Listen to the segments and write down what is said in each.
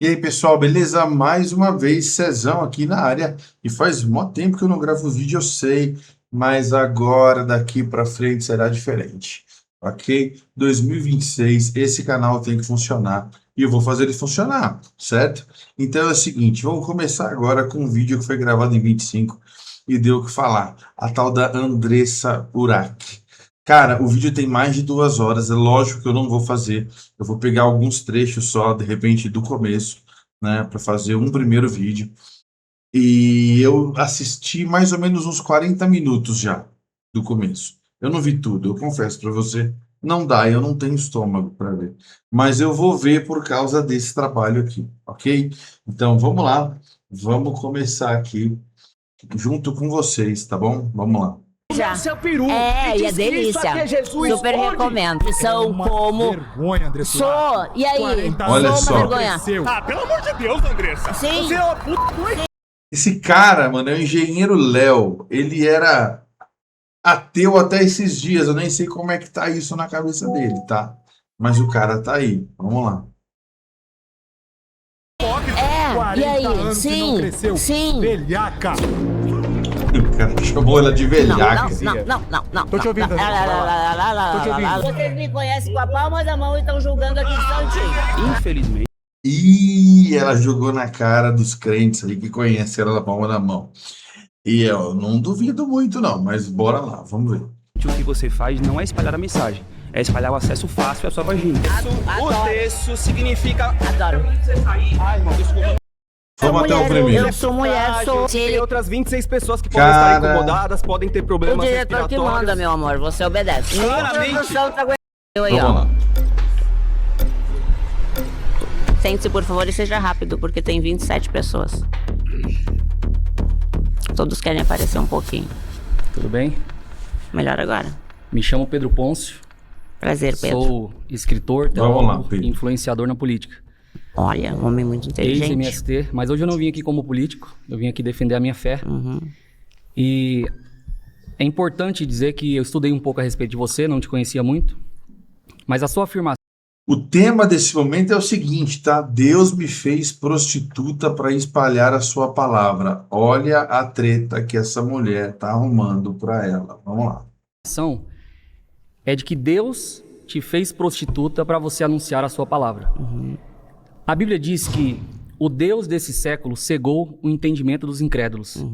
E aí, pessoal, beleza? Mais uma vez, Cezão aqui na área. E faz mó tempo que eu não gravo vídeo, eu sei, mas agora, daqui para frente, será diferente, ok? 2026, esse canal tem que funcionar e eu vou fazer ele funcionar, certo? Então é o seguinte, vamos começar agora com um vídeo que foi gravado em 25 e deu o que falar. A tal da Andressa Urach. Cara, o vídeo tem mais de 2 horas, é lógico que eu não vou fazer. Eu vou pegar alguns trechos só, de repente, do começo, né, para fazer um primeiro vídeo. E eu assisti mais ou menos uns 40 minutos já do começo. Eu não vi tudo, eu confesso para você. Não dá, eu não tenho estômago para ver. Mas eu vou ver por causa desse trabalho aqui, ok? Então vamos lá, vamos começar aqui junto com vocês, tá bom? Vamos lá. Já. O seu peru É, e e é diz que isso delícia. aqui é Jesus. Super Onde? recomendo. São Uma como. vergonha, André Sou! E aí? 40 Olha Sou só. uma vergonha. Ah, pelo amor de Deus, Andressa. Sim. Você é uma puta doida. Esse cara, mano, é o engenheiro Léo. Ele era ateu até esses dias. Eu nem sei como é que tá isso na cabeça dele, tá? Mas o cara tá aí. Vamos lá. É, e 40 aí? anos que não Sim. cresceu. Sim. Velhaca. O cara chamou ela de Não, velhaca. não. Tô te ouvindo, André. Tô te ouvindo. Vocês me conhecem com a palma da mão e estão julgando aqui distantinho. Infelizmente. E ela jogou na cara dos crentes aí que conhecem ela da palma da mão. E eu não duvido muito, não, mas bora lá, vamos ver. O que você faz não é espalhar a mensagem, é espalhar o acesso fácil à sua vagina. Adoro. O texto significa... Adoro. Ai, irmão, desculpa. Vamos até o primeiro. Eu sou mulher, sou. Se Tem ele. outras 26 pessoas que podem Cara. estar incomodadas, podem ter O problemas diretor que manda, respiratórios. meu amor. Você obedece. Nem a Claramente. produção tá aguentando eu aí, Vamos ó. lá. Sente-se, por favor, e seja rápido, porque tem 27 pessoas. Todos querem aparecer um pouquinho. Tudo bem? Melhor agora. Me chamo Pedro Pôncio, Prazer, Pedro. sou escritor, Vamos lá, teólogo Pedro. e influenciador na política. Olha, um homem muito inteligente. Ex-MST, mas hoje eu não vim aqui como político, eu vim aqui defender a minha fé. Uhum. E é importante dizer que eu estudei um pouco a respeito de você, não te conhecia muito, mas a sua afirmação O tema desse momento é o seguinte, tá? Deus me fez prostituta para espalhar a sua palavra. Olha a treta que essa mulher tá arrumando para ela. Vamos lá. é de que Deus te fez prostituta para você anunciar a sua palavra. A Bíblia diz que o Deus desse século cegou o entendimento dos incrédulos.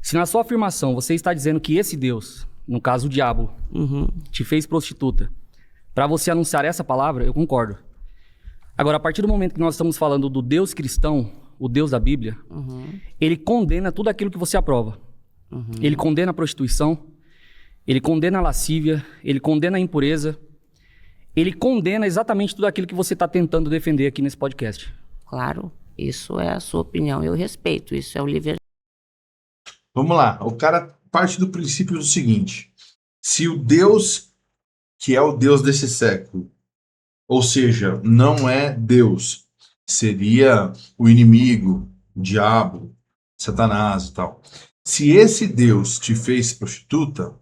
Se na sua afirmação você está dizendo que esse Deus, no caso o diabo, te fez prostituta para você anunciar essa palavra, eu concordo. Agora, a partir do momento que nós estamos falando do Deus cristão, o Deus da Bíblia, ele condena tudo aquilo que você aprova. Ele condena a prostituição, ele condena a lascívia, ele condena a impureza, ele condena exatamente tudo aquilo que você está tentando defender aqui nesse podcast. Claro, isso é a sua opinião. Eu respeito. Isso é o livre. Vamos lá. O cara parte do princípio do seguinte: se o Deus, que é o Deus desse século, ou seja, não é Deus, seria o inimigo, o diabo, Satanás e tal. Se esse Deus te fez prostituta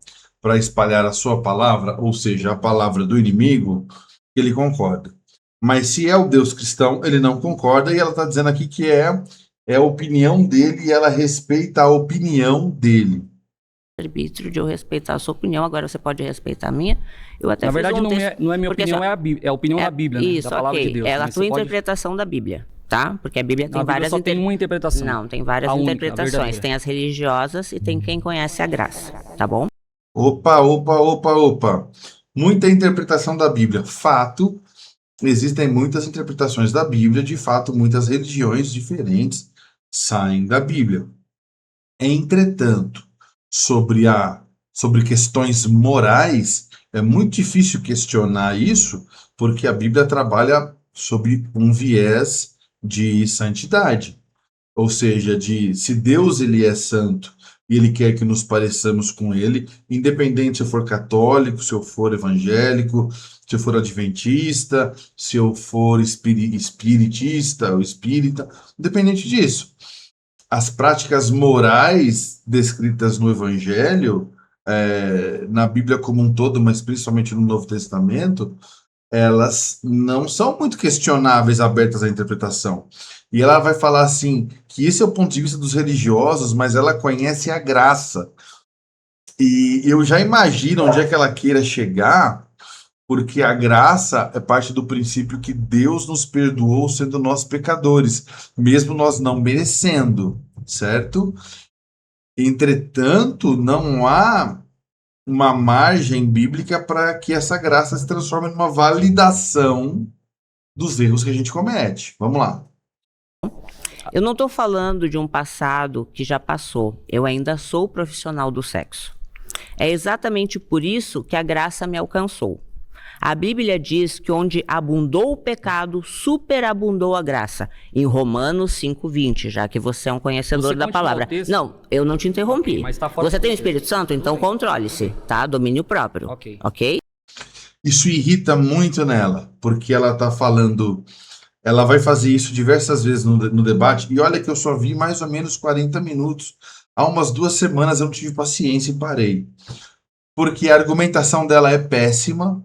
para espalhar a sua palavra, ou seja, a palavra do inimigo, ele concorda. Mas se é o Deus cristão, ele não concorda, e ela está dizendo aqui que é a opinião dele e ela respeita a opinião dele. Arbítrio de eu respeitar a sua opinião. Agora você pode respeitar a minha. Eu até Na fiz verdade, um não texto- é minha porque opinião, assim, é a opinião da Bíblia, né? Isso, Da palavra ok. de Deus. É a Mas tua você pode- interpretação da Bíblia, tá? Porque a Bíblia tem Na Bíblia várias só tem uma interpretação. Não, tem várias A única, a interpretações. verdadeira. Tem as religiosas e tem quem conhece a graça, tá bom? Opa. Muita interpretação da Bíblia. Fato, existem muitas interpretações da Bíblia, de fato, muitas religiões diferentes saem da Bíblia. Entretanto, sobre questões morais, é muito difícil questionar isso, porque a Bíblia trabalha sob um viés de santidade. Ou seja, de se Deus ele é santo e ele quer que nos pareçamos com ele, independente se eu for católico, se eu for evangélico, se eu for adventista, se eu for espiritista ou espírita, independente disso. As práticas morais descritas no Evangelho, na Bíblia como um todo, mas principalmente no Novo Testamento, elas não são muito questionáveis, abertas à interpretação. E ela vai falar assim, que esse é o ponto de vista dos religiosos, mas ela conhece a graça. E eu já imagino onde é que ela queira chegar, porque a graça é parte do princípio que Deus nos perdoou sendo nós pecadores, mesmo nós não merecendo, certo? Entretanto, não há uma margem bíblica para que essa graça se transforme numa validação dos erros que a gente comete. Vamos lá. Eu não estou falando de um passado que já passou. Eu ainda sou profissional do sexo. É exatamente por isso que a graça me alcançou. A Bíblia diz que onde abundou o pecado, superabundou a graça. Em Romanos 5:20, já que você é um conhecedor Você da continua palavra. o texto? Não, eu não te interrompi. Ok, mas tá fora Você do tem o contexto. Espírito Santo? Então Tudo bem. controle-se, tá? Domínio próprio. Ok. Ok? Isso irrita muito nela, porque ela está falando, ela vai fazer isso diversas vezes no debate, e olha que eu só vi mais ou menos 40 minutos. Há umas 2 semanas eu não tive paciência e parei. Porque a argumentação dela é péssima,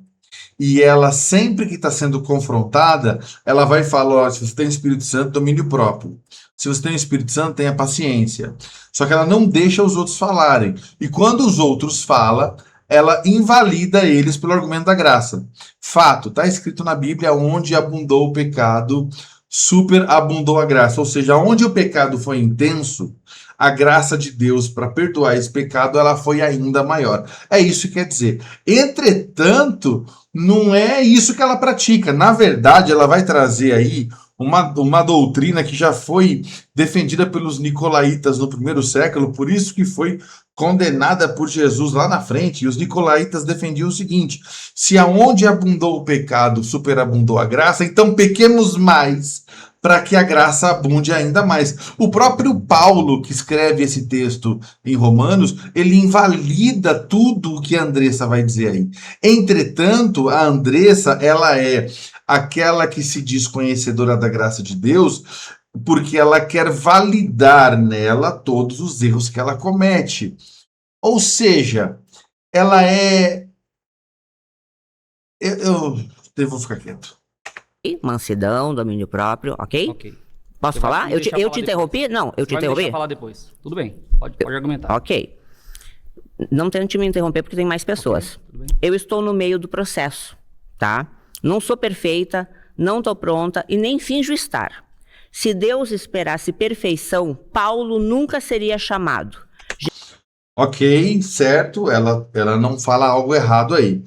e ela, sempre que está sendo confrontada, ela vai falar, ó, se você tem Espírito Santo, domínio próprio. Se você tem Espírito Santo, tenha paciência. Só que ela não deixa os outros falarem. E quando os outros falam, ela invalida eles pelo argumento da graça. Fato, está escrito na Bíblia, onde abundou o pecado, superabundou a graça. Ou seja, onde o pecado foi intenso, a graça de Deus para perdoar esse pecado, ela foi ainda maior. É isso que quer dizer. Entretanto, não é isso que ela pratica. Na verdade, ela vai trazer aí uma doutrina que já foi defendida pelos nicolaítas no primeiro século, por isso que foi condenada por Jesus lá na frente. E os nicolaítas defendiam o seguinte: se aonde abundou o pecado, superabundou a graça, então pequemos mais, para que a graça abunde ainda mais. O próprio Paulo, que escreve esse texto em Romanos, ele invalida tudo o que a Andressa vai dizer aí. Entretanto, a Andressa, ela é aquela que se diz conhecedora da graça de Deus, porque ela quer validar nela todos os erros que ela comete. Ou seja, ela é... Eu vou ficar quieto. Mansidão, domínio próprio, ok? Ok. Posso Você vai falar? me Eu te, deixar eu falar te depois. interrompi? Não, eu te Vai me deixar interrompi? falar depois. Tudo bem. Pode argumentar. Ok. Não tente me interromper porque tem mais pessoas. Tudo bem. Eu estou no meio do processo, tá? Não sou perfeita, não estou pronta e nem finjo estar. Se Deus esperasse perfeição, Paulo nunca seria chamado. Ok, certo, ela não fala algo errado aí.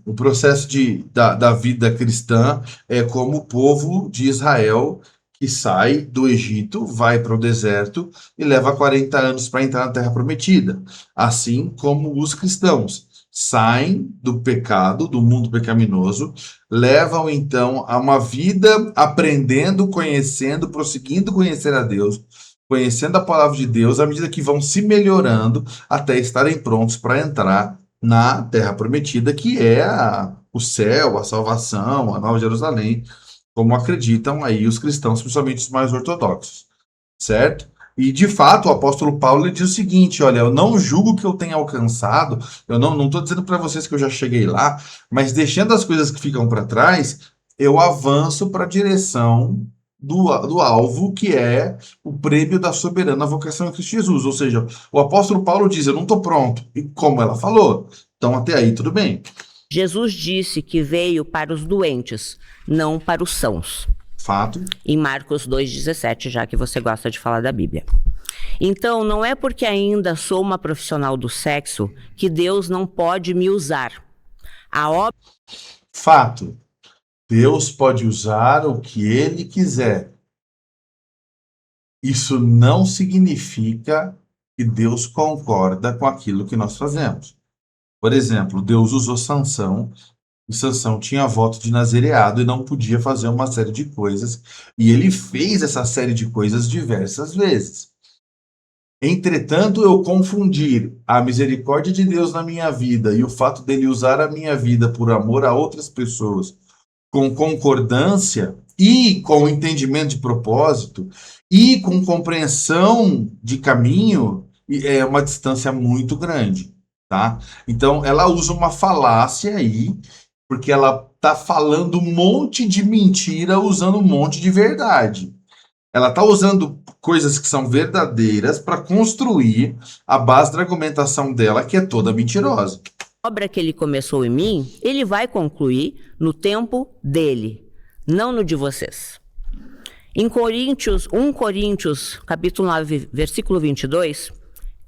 O processo da vida cristã é como o povo de Israel que sai do Egito, vai para o deserto e leva 40 anos para entrar na Terra Prometida. Assim como os cristãos saem do pecado, do mundo pecaminoso, levam então a uma vida aprendendo, conhecendo, prosseguindo conhecer a Deus, conhecendo a palavra de Deus, à medida que vão se melhorando até estarem prontos para entrar na Terra Prometida, que é o céu, a salvação, a Nova Jerusalém, como acreditam aí os cristãos, principalmente os mais ortodoxos, certo? E, de fato, o apóstolo Paulo ele diz o seguinte: olha, eu não julgo que eu tenha alcançado, eu não estou dizendo para vocês que eu já cheguei lá, mas deixando as coisas que ficam para trás, eu avanço para a direção do alvo, que é o prêmio da soberana vocação em Cristo Jesus. Ou seja, o apóstolo Paulo diz, eu não estou pronto. E como ela falou, então até aí tudo bem. Jesus disse que veio para os doentes, não para os sãos. Fato. Em Marcos 2,17, já que você gosta de falar da Bíblia. Então, não é porque ainda sou uma profissional do sexo que Deus não pode me usar. Fato. Deus pode usar o que Ele quiser. Isso não significa que Deus concorda com aquilo que nós fazemos. Por exemplo, Deus usou Sansão, e Sansão tinha voto de nazereado e não podia fazer uma série de coisas, e ele fez essa série de coisas diversas vezes. Entretanto, eu confundir a misericórdia de Deus na minha vida e o fato dele usar a minha vida por amor a outras pessoas com concordância e com entendimento de propósito e com compreensão de caminho, é uma distância muito grande, tá? Então, ela usa uma falácia aí, porque ela tá falando um monte de mentira usando um monte de verdade. Ela tá usando coisas que são verdadeiras para construir a base da argumentação dela, que é toda mentirosa. A obra que ele começou em mim, ele vai concluir no tempo dele, não no de vocês. Em 1 Coríntios, capítulo 9, versículo 22,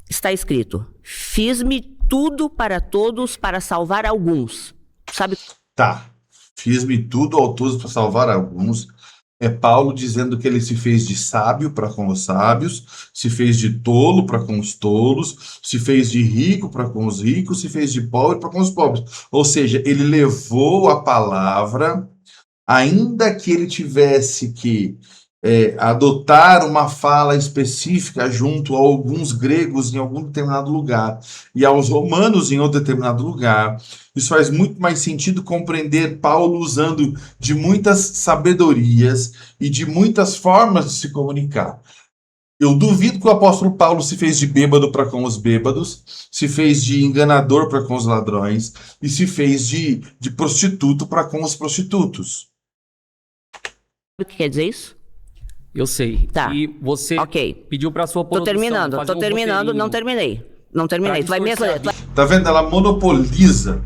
está escrito: fiz-me tudo para todos para salvar alguns. Sabe? Tá. Fiz-me tudo ao todos para salvar alguns. É Paulo dizendo que ele se fez de sábio para com os sábios, se fez de tolo para com os tolos, se fez de rico para com os ricos, se fez de pobre para com os pobres. Ou seja, ele levou a palavra, ainda que ele tivesse que adotar uma fala específica junto a alguns gregos em algum determinado lugar e aos romanos em outro determinado lugar. Isso faz muito mais sentido compreender Paulo usando de muitas sabedorias e de muitas formas de se comunicar. Eu duvido que o apóstolo Paulo se fez de bêbado para com os bêbados, se fez de enganador para com os ladrões e se fez de prostituto para com os prostitutos. O que quer dizer isso? Eu sei. Tá. E você Ok. pediu para sua Tô produção terminando, fazer tô um terminando, roteirinho. não terminei. Não terminei. Tu vai me distorcer a Tá vendo? Ela monopoliza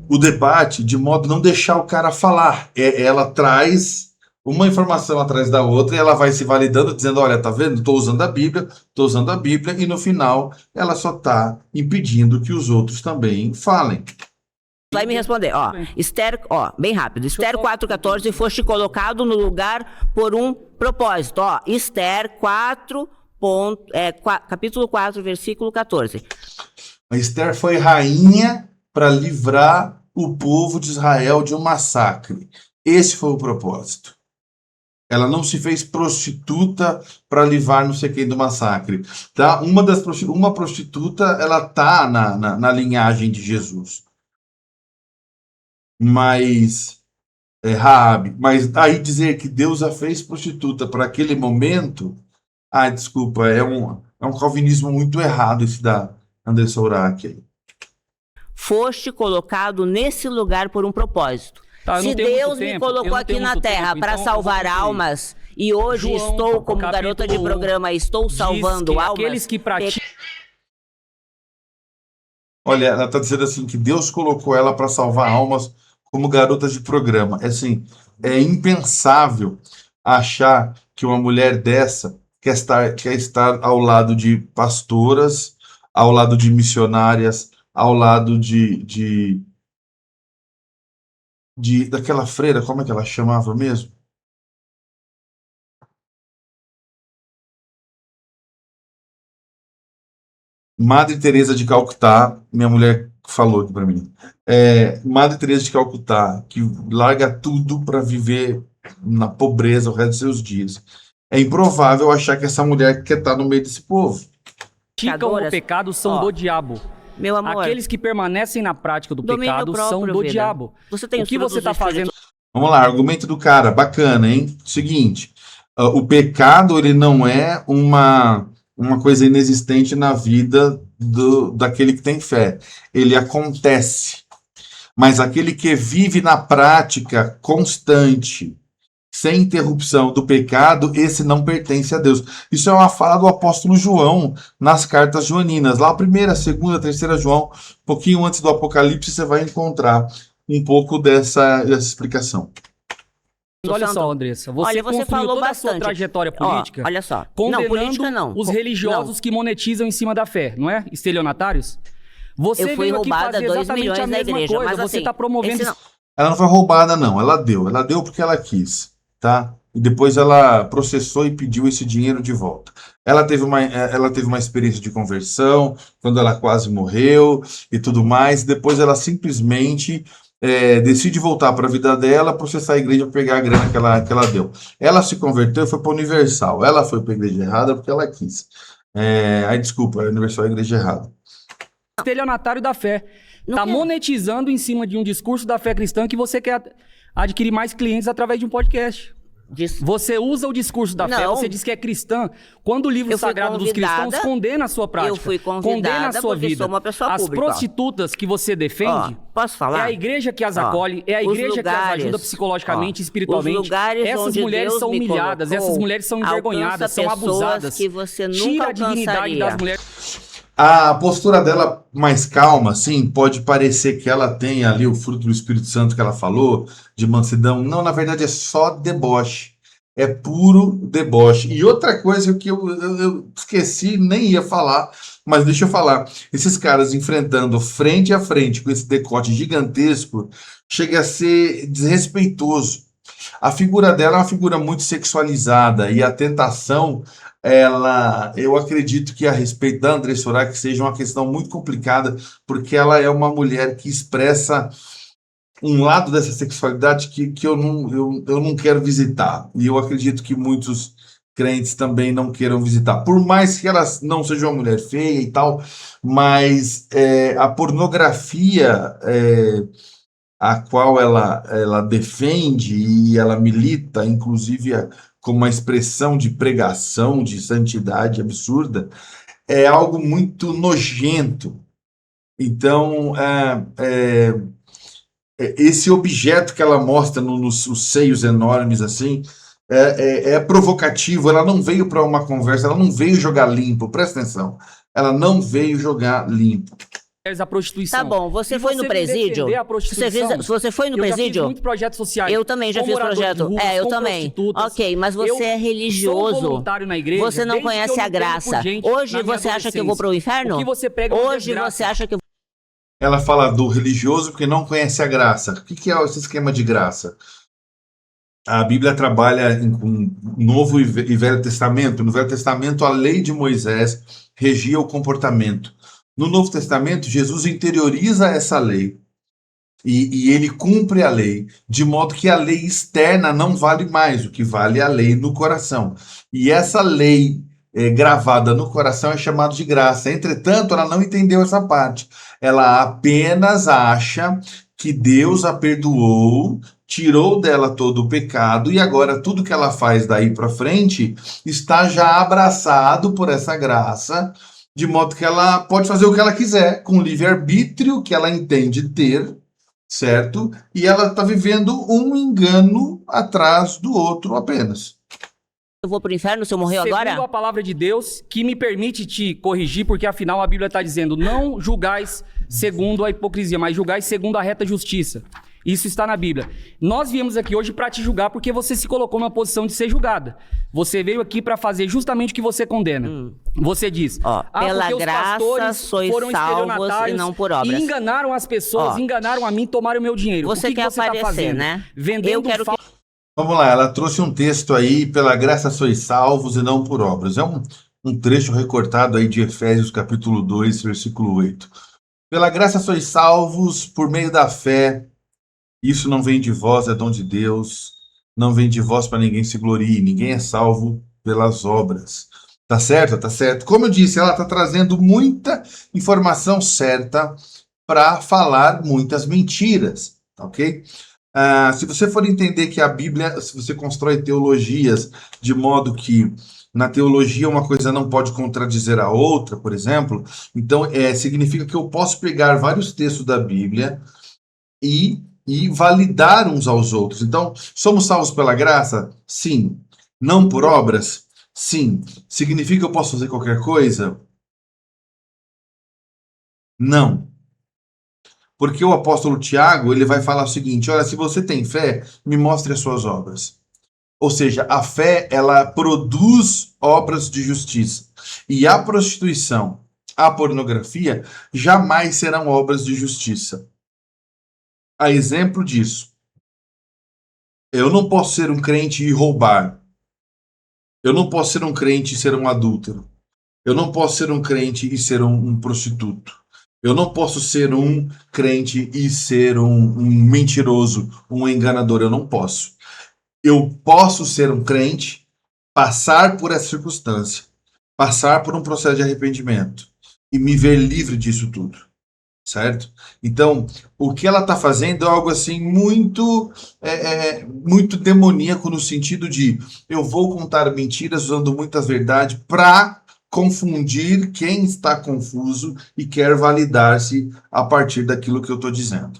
o debate de modo a não deixar o cara falar. Ela traz uma informação atrás da outra e ela vai se validando, dizendo, olha, tá vendo? Estou usando a Bíblia, e no final ela só tá impedindo que os outros também falem. Vai me responder, ó. Esther, ó, bem rápido. Esther 4,14, foste colocado no lugar por um propósito. Ó, Esther 4, capítulo 4, versículo 14. A Esther foi rainha para livrar o povo de Israel de um massacre. Esse foi o propósito. Ela não se fez prostituta para livrar não sei quem do massacre. Tá? Uma prostituta, ela tá na linhagem de Jesus. Mas Raabe, mas aí dizer que Deus a fez prostituta para aquele momento, desculpa, é um calvinismo muito errado esse da Anderson Urach aí. Foste colocado nesse lugar por um propósito. Tá, eu Se não tenho muito Deus me tempo, eu colocou não aqui tenho na muito Terra tempo, para então eu vou salvar concluir. almas e hoje João, estou como garota de capítulo 1, programa, estou salvando diz que almas. aqueles que praticam... Olha, ela está dizendo assim que Deus colocou ela para salvar almas como garota de programa. Assim, é impensável achar que uma mulher dessa quer estar ao lado de pastoras, ao lado de missionárias, ao lado daquela freira, como é que ela chamava mesmo? Madre Teresa de Calcutá, minha mulher falou aqui para mim. Madre Teresa de Calcutá, que larga tudo para viver na pobreza o resto dos seus dias. É improvável achar que essa mulher quer estar no meio desse povo. praticam o pecado são do diabo. Meu amor, Aqueles que permanecem na prática do domínio pecado próprio, são do vida. diabo. Você tem O os que frutos você está do Espírito. fazendo? Vamos lá, argumento do cara, bacana, hein? Seguinte, o pecado ele não é uma coisa inexistente na vida daquele que tem fé. Ele acontece. Mas aquele que vive na prática constante, sem interrupção do pecado, esse não pertence a Deus. Isso é uma fala do apóstolo João nas cartas joaninas. Lá, a primeira, segunda, terceira João, um pouquinho antes do Apocalipse, você vai encontrar um pouco dessa explicação. Olha Santo. só, Andressa, você Olha, você construiu falou toda a sua bastante. trajetória política Olha só. condenando Não, política não. os religiosos que monetizam em cima da fé, não é? Estelionatários? Você Eu fui veio aqui roubada fazer 2 exatamente milhões a da mesma igreja, coisa, mas você assim, está promovendo... esse não- Ela não foi roubada, não. Ela deu porque ela quis, tá? E depois ela processou e pediu esse dinheiro de volta. Ela teve uma experiência de conversão, quando ela quase morreu e tudo mais. Depois ela simplesmente decide voltar para a vida dela, processar a igreja para pegar a grana que ela deu. Ela se converteu e foi para a Universal. Ela foi para a igreja errada porque ela quis. Desculpa, a Universal é a igreja errada. estelionatário da fé. Não Tá quer. monetizando em cima de um discurso da fé cristã que você quer adquirir mais clientes através de um podcast. Você usa o discurso da fé, Não. você diz que é cristã, quando o livro Eu fui sagrado dos cristãos convidada- condena a sua prática, Eu fui condena convidada a sua porque vida. sou uma pessoa As pública. prostitutas que você defende, Posso é falar? a igreja que as Ó, acolhe, é a os igreja que as ajuda lugares- psicologicamente e os espiritualmente. lugares Essas onde mulheres Deus são me humilhadas, colocou, essas mulheres são envergonhadas, alcança são pessoas abusadas. que você nunca Tira a dignidade alcançaria. das mulheres. A postura dela mais calma, assim, pode parecer que ela tem ali o fruto do Espírito Santo que ela falou, de mansidão. Não, na verdade é só deboche. É puro deboche. E outra coisa que eu esqueci, nem ia falar, mas deixa eu falar. Esses caras enfrentando frente a frente com esse decote gigantesco, chega a ser desrespeitoso. A figura dela é uma figura muito sexualizada e a tentação, eu acredito que a respeito da Andressa Urach seja uma questão muito complicada, porque ela é uma mulher que expressa um lado dessa sexualidade que eu não quero visitar. E eu acredito que muitos crentes também não queiram visitar. Por mais que ela não seja uma mulher feia e tal, mas a pornografia a qual ela defende e ela milita, inclusive como uma expressão de pregação, de santidade absurda, é algo muito nojento. Então, esse objeto que ela mostra nos seios enormes assim é provocativo. Ela não veio para uma conversa, ela não veio jogar limpo. Presta atenção, ela não veio jogar limpo. A prostituição. Tá bom, você E foi no me presídio? defender a prostituição, Você foi no eu já fiz presídio? muitos projetos sociais. Eu também já com fiz moradores de projeto. ruas, Eu com também. prostitutas. Ok, mas você Eu é sou religioso. voluntário na igreja, Você não desde que conhece eu a lutei por graça. gente Hoje na minha você acha que eu vou pro adolescência. inferno? O que você prega não é Hoje desgraça. você acha que eu Ela fala do religioso porque não conhece a graça. O que é esse esquema de graça? A Bíblia trabalha com Novo e Velho Testamento. No Velho Testamento, a lei de Moisés regia o comportamento. No Novo Testamento, Jesus interioriza essa lei e ele cumpre a lei, de modo que a lei externa não vale mais, o que vale é a lei no coração. E essa lei gravada no coração é chamada de graça. Entretanto, ela não entendeu essa parte. Ela apenas acha que Deus a perdoou, tirou dela todo o pecado e agora tudo que ela faz daí para frente está já abraçado por essa graça, de modo que ela pode fazer o que ela quiser, com o livre-arbítrio que ela entende ter, certo? E ela está vivendo um engano atrás do outro apenas. eu vou pro inferno se eu morrer Segundo agora? a palavra de Deus, que me permite te corrigir, porque afinal a Bíblia está dizendo, não julgais segundo a hipocrisia, mas julgais segundo a reta justiça. Isso está na Bíblia. Nós viemos aqui hoje para te julgar porque você se colocou numa posição de ser julgada. Você veio aqui para fazer justamente o que você condena. Você diz, Pela porque os graça pastores sois foram salvos estelionatários e não por obras. e enganaram as pessoas, enganaram a mim, tomaram o meu dinheiro. Você o que quer você tá aparecer, fazendo? né? Vendendo Eu quero que... Vamos lá, ela trouxe um texto aí, pela graça sois salvos e não por obras. É um trecho recortado aí de Efésios capítulo 2, versículo 8. Pela graça sois salvos por meio da fé. Isso não vem de vós, é dom de Deus. Não vem de vós para ninguém se glorie. Ninguém é salvo pelas obras. Tá certo? Tá certo. Como eu disse, ela está trazendo muita informação certa para falar muitas mentiras. Ok? Se você for entender que a Bíblia, se você constrói teologias de modo que na teologia uma coisa não pode contradizer a outra, por exemplo, então significa que eu posso pegar vários textos da Bíblia e validar uns aos outros. Então, somos salvos pela graça? Sim. Não por obras? Sim. Significa que eu posso fazer qualquer coisa? Não. Porque o apóstolo Tiago, ele vai falar o seguinte, olha, se você tem fé, me mostre as suas obras. Ou seja, a fé, ela produz obras de justiça. E a prostituição, a pornografia, jamais serão obras de justiça. A exemplo disso, eu não posso ser um crente e roubar. Eu não posso ser um crente e ser um adúltero. Eu não posso ser um crente e ser um prostituto. Eu não posso ser um crente e ser um mentiroso, um enganador. Eu não posso. Eu posso ser um crente, passar por essa circunstância, passar por um processo de arrependimento e me ver livre disso tudo. certo? Então, o que ela está fazendo é algo assim muito demoníaco no sentido de eu vou contar mentiras usando muita verdade para confundir quem está confuso e quer validar-se a partir daquilo que eu estou dizendo.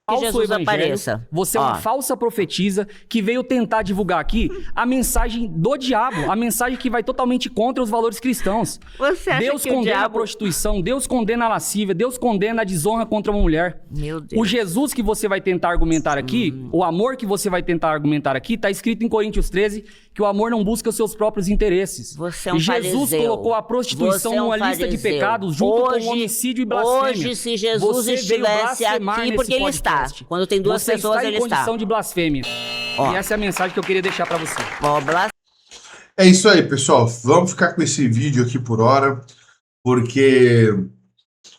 Que Falso Jesus evangelho, apareça. você é uma Ó. falsa profetisa que veio tentar divulgar aqui a mensagem do diabo, a mensagem que vai totalmente contra os valores cristãos. Você acha Deus que o condena a diabo... prostituição, Deus condena a lascívia, Deus condena a desonra contra uma mulher. Meu Deus. O Jesus que você vai tentar argumentar aqui, o amor que você vai tentar argumentar aqui, está escrito em Coríntios 13 que o amor não busca os seus próprios interesses. Você é um E Jesus fariseu. colocou a prostituição Você é um numa lista de fariseu. pecados junto com o homicídio e blasfêmia. Hoje, se Jesus Você veio estivesse blasfemar aqui, nesse porque ele está. podcast. Quando tem duas Você pessoas, está ele em condição está. de blasfêmia. Ó. E essa é a mensagem que eu queria deixar pra você. Ó, É isso aí, pessoal. Vamos ficar com esse vídeo aqui por hora, porque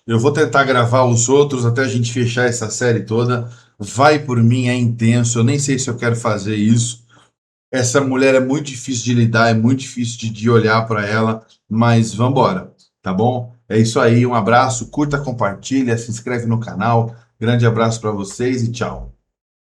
eu vou tentar gravar os outros até a gente fechar essa série toda. Vai por mim, é intenso. Eu nem sei se eu quero fazer isso. Essa mulher é muito difícil de lidar, é muito difícil de olhar para ela, mas vamos embora, tá bom? É isso aí, um abraço, curta, compartilha, se inscreve no canal. Grande abraço para vocês e tchau.